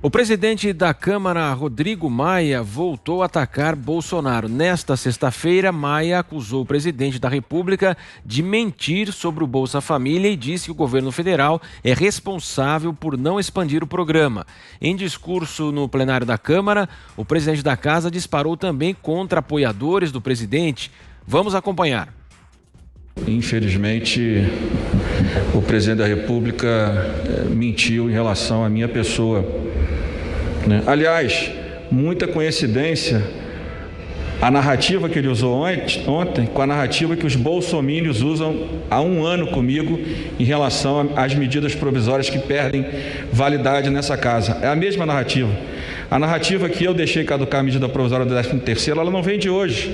O presidente da Câmara, Rodrigo Maia, voltou a atacar Bolsonaro. Nesta sexta-feira, Maia acusou o presidente da República de mentir sobre o Bolsa Família e disse que o governo federal é responsável por não expandir o programa. Em discurso no plenário da Câmara, o presidente da Casa disparou também contra apoiadores do presidente. Vamos acompanhar. Infelizmente, o presidente da República mentiu em relação à minha pessoa. Aliás, muita coincidência a narrativa que ele usou ontem com a narrativa que os bolsomínios usam há um ano comigo em relação às medidas provisórias que perdem validade nessa casa. É a mesma narrativa. A narrativa que eu deixei caducar a medida provisória do 13º, ela não vem de hoje.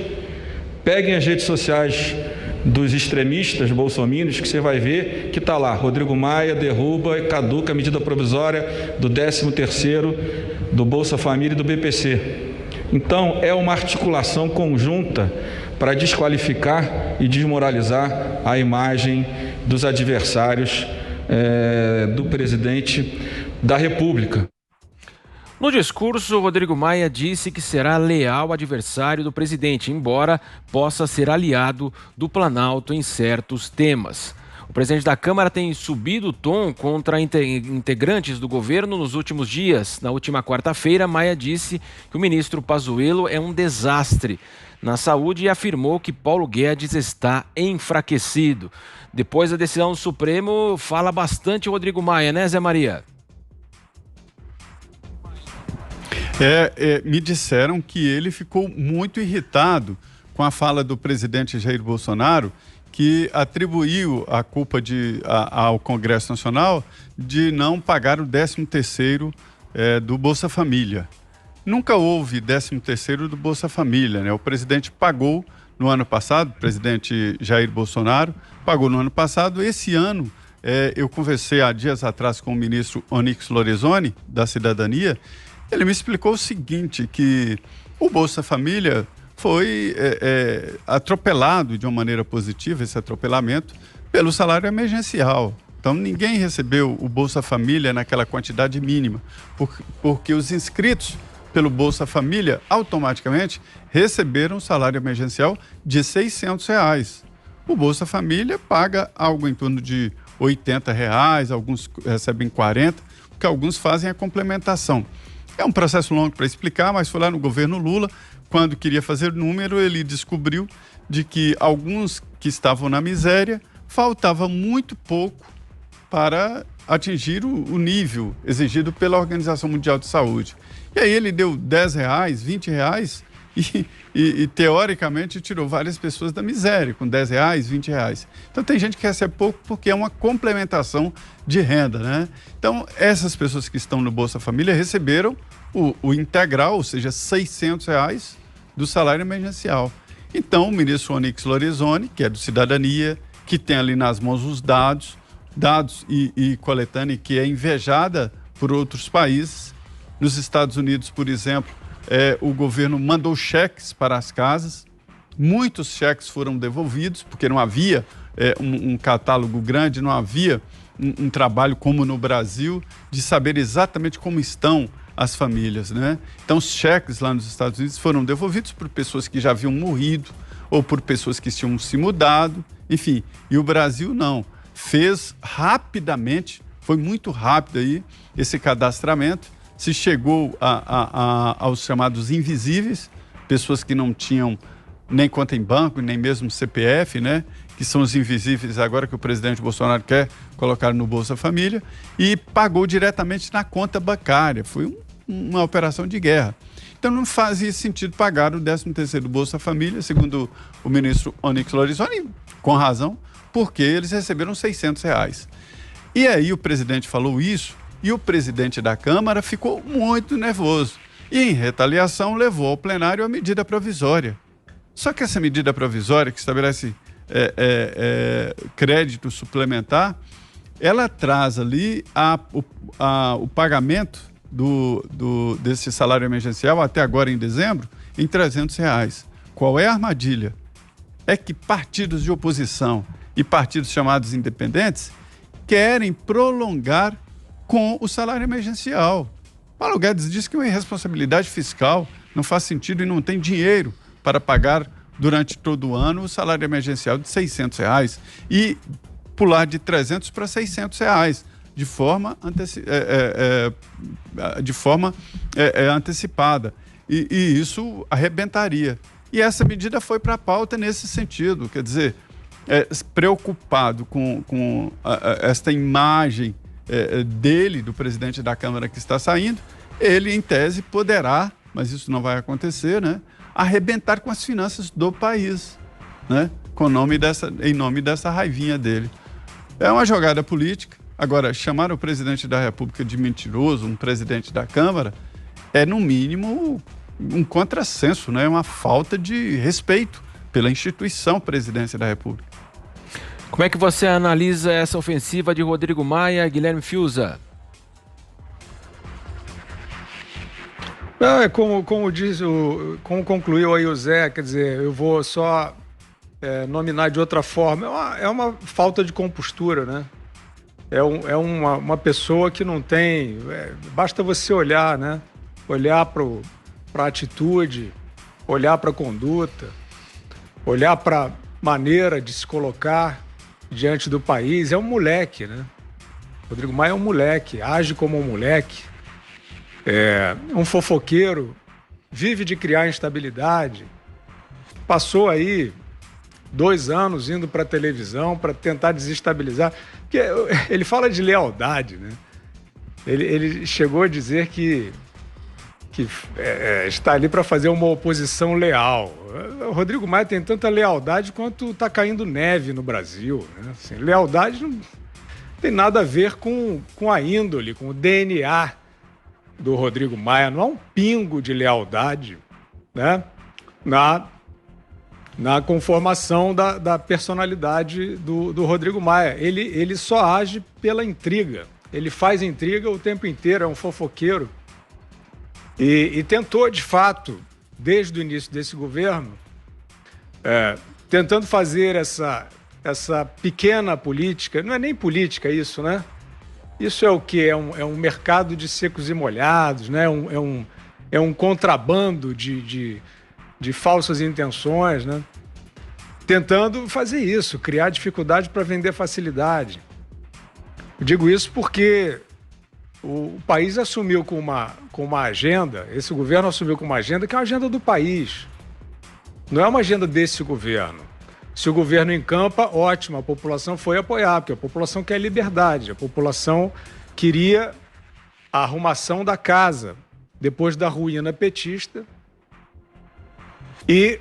Peguem as redes sociais dos extremistas bolsomínios que você vai ver que está lá, Rodrigo Maia derruba e caduca a medida provisória do 13º do Bolsa Família e do BPC. Então, é uma articulação conjunta para desqualificar e desmoralizar a imagem dos adversários do presidente da República. No discurso, Rodrigo Maia disse que será leal adversário do presidente, embora possa ser aliado do Planalto em certos temas. O presidente da Câmara tem subido o tom contra integrantes do governo nos últimos dias. Na última quarta-feira, Maia disse que o ministro Pazuello é um desastre na saúde e afirmou que Paulo Guedes está enfraquecido. Depois da decisão do Supremo, fala bastante o Rodrigo Maia, né, Zé Maria? Me disseram que ele ficou muito irritado com a fala do presidente Jair Bolsonaro, que atribuiu a culpa ao Congresso Nacional de não pagar o 13º do Bolsa Família. Nunca houve 13º do Bolsa Família, né? O presidente pagou no ano passado, o presidente Jair Bolsonaro pagou no ano passado. Esse ano, eu conversei há dias atrás com o ministro Onyx Lorenzoni, da Cidadania. Ele me explicou o seguinte, que o Bolsa Família foi atropelado de uma maneira positiva, esse atropelamento, pelo salário emergencial. Então, ninguém recebeu o Bolsa Família naquela quantidade mínima, porque os inscritos pelo Bolsa Família, automaticamente, receberam o salário emergencial de R$600. O Bolsa Família paga algo em torno de R$80, alguns recebem 40, porque alguns fazem a complementação. É um processo longo para explicar, mas foi lá no governo Lula, quando queria fazer número, ele descobriu de que alguns que estavam na miséria, faltava muito pouco para atingir o nível exigido pela Organização Mundial de Saúde. E aí ele deu R$10, R$20 e teoricamente tirou várias pessoas da miséria com R$10, R$20. Então tem gente que recebe pouco porque é uma complementação de renda, né? Então essas pessoas que estão no Bolsa Família receberam o integral, ou seja, R$600 do salário emergencial. Então o ministro Onyx Lorenzoni, que é do Cidadania, que tem ali nas mãos os dados e coletânea que é invejada por outros países. Nos Estados Unidos, por exemplo, o governo mandou cheques para as casas, muitos cheques foram devolvidos, porque não havia um catálogo grande, não havia um trabalho como no Brasil, de saber exatamente como estão as famílias, né? Então, os cheques lá nos Estados Unidos foram devolvidos por pessoas que já haviam morrido ou por pessoas que tinham se mudado, enfim. E o Brasil não. Fez rapidamente, foi muito rápido aí esse cadastramento, se chegou aos chamados invisíveis, pessoas que não tinham nem conta em banco, nem mesmo CPF, né? Que são os invisíveis agora que o presidente Bolsonaro quer colocar no Bolsa Família, e pagou diretamente na conta bancária. Foi uma operação de guerra. Então não fazia sentido pagar o 13º do Bolsa Família, segundo o ministro Onyx Lorenzoni, com razão, porque eles receberam R$600. E aí o presidente falou isso, e o presidente da Câmara ficou muito nervoso. E, em retaliação, levou ao plenário a medida provisória. Só que essa medida provisória, que estabelece crédito suplementar, ela traz ali o pagamento desse salário emergencial, até agora em dezembro, em R$300. Qual é a armadilha? É que partidos de oposição e partidos chamados independentes querem prolongar com o salário emergencial. Paulo Guedes disse que uma irresponsabilidade fiscal não faz sentido e não tem dinheiro para pagar durante todo o ano o salário emergencial de R$600 e pular de R$300 para R$600 de forma antecipada. E isso arrebentaria. E essa medida foi para a pauta nesse sentido, quer dizer, preocupado com esta imagem dele, do presidente da Câmara que está saindo, ele, em tese, poderá, mas isso não vai acontecer, né, arrebentar com as finanças do país, né, em nome dessa raivinha dele. É uma jogada política. Agora, chamar o presidente da República de mentiroso, um presidente da Câmara, é, no mínimo, um contrassenso, né? Uma falta de respeito pela instituição Presidência da República. Como é que você analisa essa ofensiva de Rodrigo Maia, Guilherme Fiuza? Não, como concluiu aí o Zé, quer dizer, eu vou só nominar de outra forma. É uma falta de compostura, né? É uma pessoa que não tem... basta você olhar, né? Olhar para a atitude, olhar para a conduta, olhar para a maneira de se colocar diante do país. É um moleque, né? Rodrigo Maia é um moleque, age como um moleque. É um fofoqueiro, vive de criar instabilidade. Passou aí 2 anos indo para a televisão para tentar desestabilizar. Porque ele fala de lealdade, né? Ele chegou a dizer que está ali para fazer uma oposição leal. O Rodrigo Maia tem tanta lealdade quanto está caindo neve no Brasil, né? Assim, lealdade não tem nada a ver com a índole, com o DNA do Rodrigo Maia. Não há um pingo de lealdade, né, na conformação da personalidade do Rodrigo Maia. Ele só age pela intriga. Ele faz intriga o tempo inteiro, é um fofoqueiro. E tentou, de fato, desde o início desse governo, tentando fazer essa pequena política. Não é nem política isso, né? Isso é o quê? É um mercado de secos e molhados, né? É um contrabando de falsas intenções, né? Tentando fazer isso, criar dificuldade para vender facilidade. Eu digo isso porque o país assumiu com uma agenda, esse governo assumiu com uma agenda que é uma agenda do país. Não é uma agenda desse governo. Se o governo encampa, ótimo, a população foi apoiar, porque a população quer liberdade, a população queria a arrumação da casa depois da ruína petista. E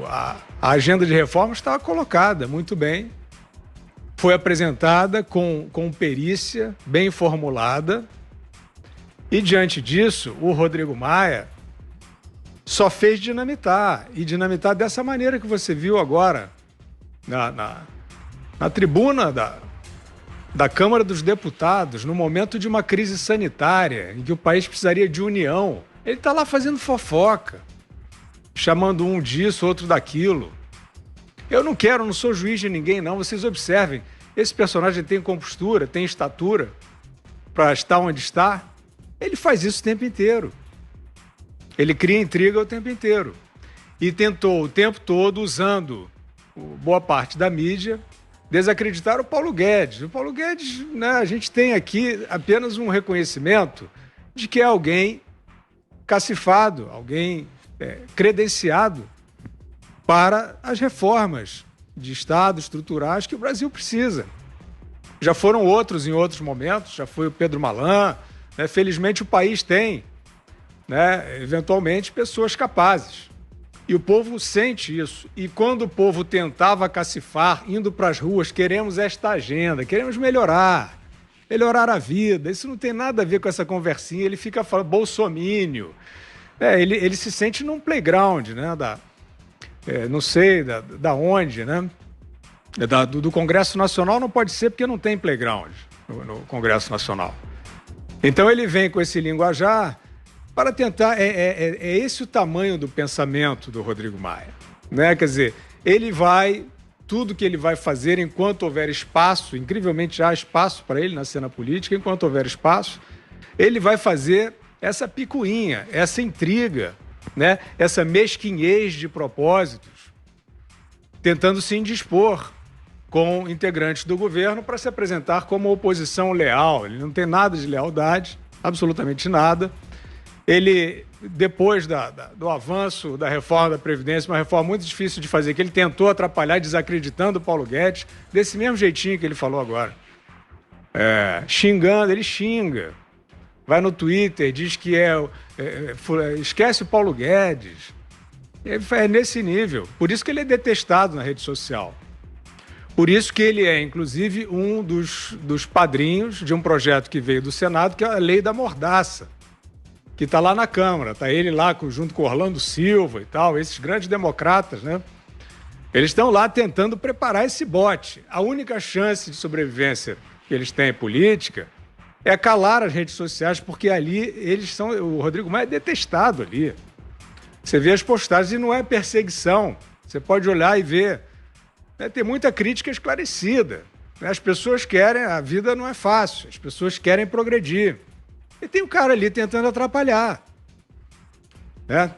a agenda de reforma estava colocada muito bem. Foi apresentada com perícia, bem formulada. E, diante disso, o Rodrigo Maia só fez dinamitar. E dinamitar dessa maneira que você viu agora na tribuna da Câmara dos Deputados, no momento de uma crise sanitária, em que o país precisaria de união. Ele está lá fazendo fofoca, chamando um disso, outro daquilo. Eu não sou juiz de ninguém, não. Vocês observem, esse personagem tem compostura, tem estatura para estar onde está. Ele faz isso o tempo inteiro. Ele cria intriga o tempo inteiro. E tentou o tempo todo, usando boa parte da mídia, desacreditar o Paulo Guedes. O Paulo Guedes, né, a gente tem aqui apenas um reconhecimento de que é alguém cacifado, alguém credenciado para as reformas de Estado estruturais que o Brasil precisa. Já foram outros em outros momentos, já foi o Pedro Malan, né? Felizmente o país tem, né, eventualmente, pessoas capazes. E o povo sente isso. E quando o povo tentava cacifar, indo para as ruas, queremos esta agenda, queremos melhorar a vida, isso não tem nada a ver com essa conversinha, ele fica falando bolsomínio. Ele se sente num playground, né, não sei da onde, né? Do Congresso Nacional não pode ser porque não tem playground no Congresso Nacional. Então ele vem com esse linguajar para tentar... É esse o tamanho do pensamento do Rodrigo Maia, né? Quer dizer, tudo que ele vai fazer enquanto houver espaço, incrivelmente há espaço para ele na cena política, enquanto houver espaço, Ele vai fazer essa picuinha, essa intriga, né? Essa mesquinhez de propósitos, tentando se indispor com integrantes do governo para se apresentar como oposição leal. Ele não tem nada de lealdade, absolutamente nada. Ele, depois do avanço da reforma da Previdência, uma reforma muito difícil de fazer, que ele tentou atrapalhar, desacreditando o Paulo Guedes, desse mesmo jeitinho que ele falou agora. Xingando, ele xinga. Vai no Twitter, diz que esquece o Paulo Guedes. É nesse nível. Por isso que ele é detestado na rede social. Por isso que ele é, inclusive, um dos padrinhos de um projeto que veio do Senado, que é a Lei da Mordaça, que está lá na Câmara. Está ele lá junto com Orlando Silva e tal, esses grandes democratas, né? Eles estão lá tentando preparar esse bote. A única chance de sobrevivência que eles têm política é calar as redes sociais, porque ali o Rodrigo Maia é detestado ali. Você vê as postagens e não é perseguição. Você pode olhar e ver. Tem muita crítica esclarecida. As pessoas querem, a vida não é fácil, as pessoas querem progredir. E tem um cara ali tentando atrapalhar,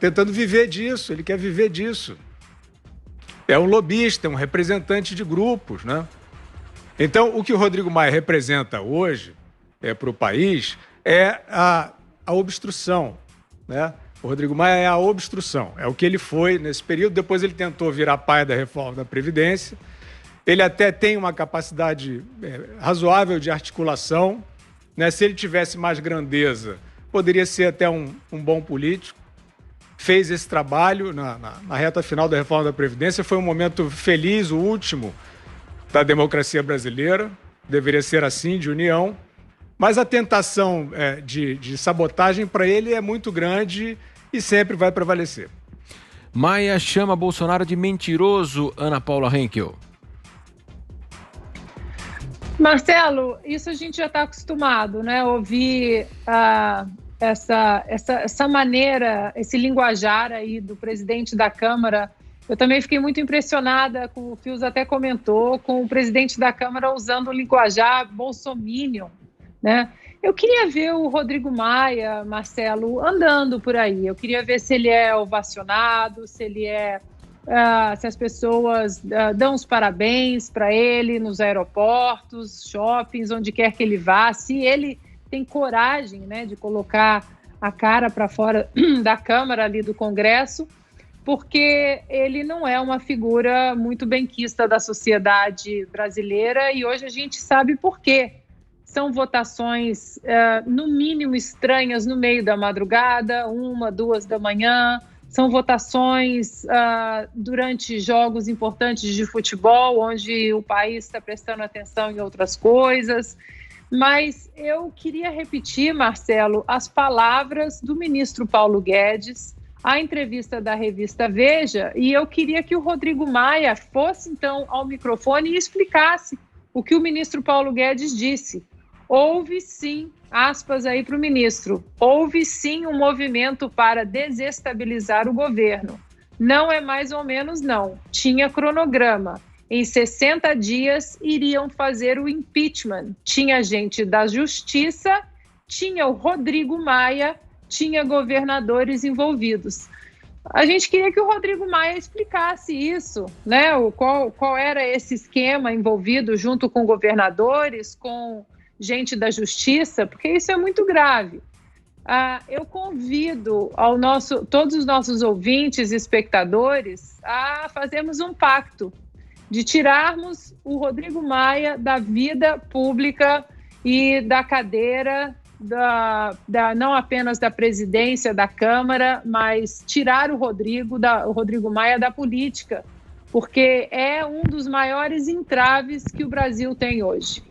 tentando viver disso, ele quer viver disso. É um lobista, é um representante de grupos, né? Então, o que o Rodrigo Maia representa hoje para o país é a obstrução, né? O Rodrigo Maia é a obstrução, é o que ele foi nesse período. Depois ele tentou virar pai da reforma da Previdência. Ele até tem uma capacidade razoável de articulação, né? Se ele tivesse mais grandeza, poderia ser até um bom político. Fez esse trabalho na reta final da reforma da Previdência. Foi um momento feliz, o último da democracia brasileira. Deveria ser assim, de união. Mas a tentação de sabotagem para ele é muito grande e sempre vai prevalecer. Maia chama Bolsonaro de mentiroso, Ana Paula Henkel. Marcelo, isso a gente já está acostumado, né? Ouvir essa maneira, esse linguajar aí do presidente da Câmara. Eu também fiquei muito impressionada, com o Fios até comentou, com o presidente da Câmara usando o linguajar bolsominion, né? Eu queria ver o Rodrigo Maia, Marcelo, andando por aí. Eu queria ver se ele é ovacionado, se as pessoas dão os parabéns para ele nos aeroportos, shoppings, onde quer que ele vá, se ele tem coragem, né, de colocar a cara para fora da Câmara ali do Congresso, porque ele não é uma figura muito benquista da sociedade brasileira e hoje a gente sabe por quê. São votações, no mínimo, estranhas no meio da madrugada, 1, 2 da manhã. São votações durante jogos importantes de futebol, onde o país está prestando atenção em outras coisas. Mas eu queria repetir, Marcelo, as palavras do ministro Paulo Guedes, a entrevista da revista Veja, e eu queria que o Rodrigo Maia fosse, então, ao microfone e explicasse o que o ministro Paulo Guedes disse. Houve sim, aspas aí para o ministro, houve sim um movimento para desestabilizar o governo. Não é mais ou menos não, tinha cronograma. Em 60 dias iriam fazer o impeachment. Tinha gente da Justiça, tinha o Rodrigo Maia, tinha governadores envolvidos. A gente queria que o Rodrigo Maia explicasse isso, né? Qual era esse esquema envolvido junto com governadores, com gente da Justiça, porque isso é muito grave. Eu convido todos os nossos ouvintes e espectadores a fazermos um pacto de tirarmos o Rodrigo Maia da vida pública e da cadeira, não apenas da presidência da Câmara, mas tirar o Rodrigo Maia da política, porque é um dos maiores entraves que o Brasil tem hoje.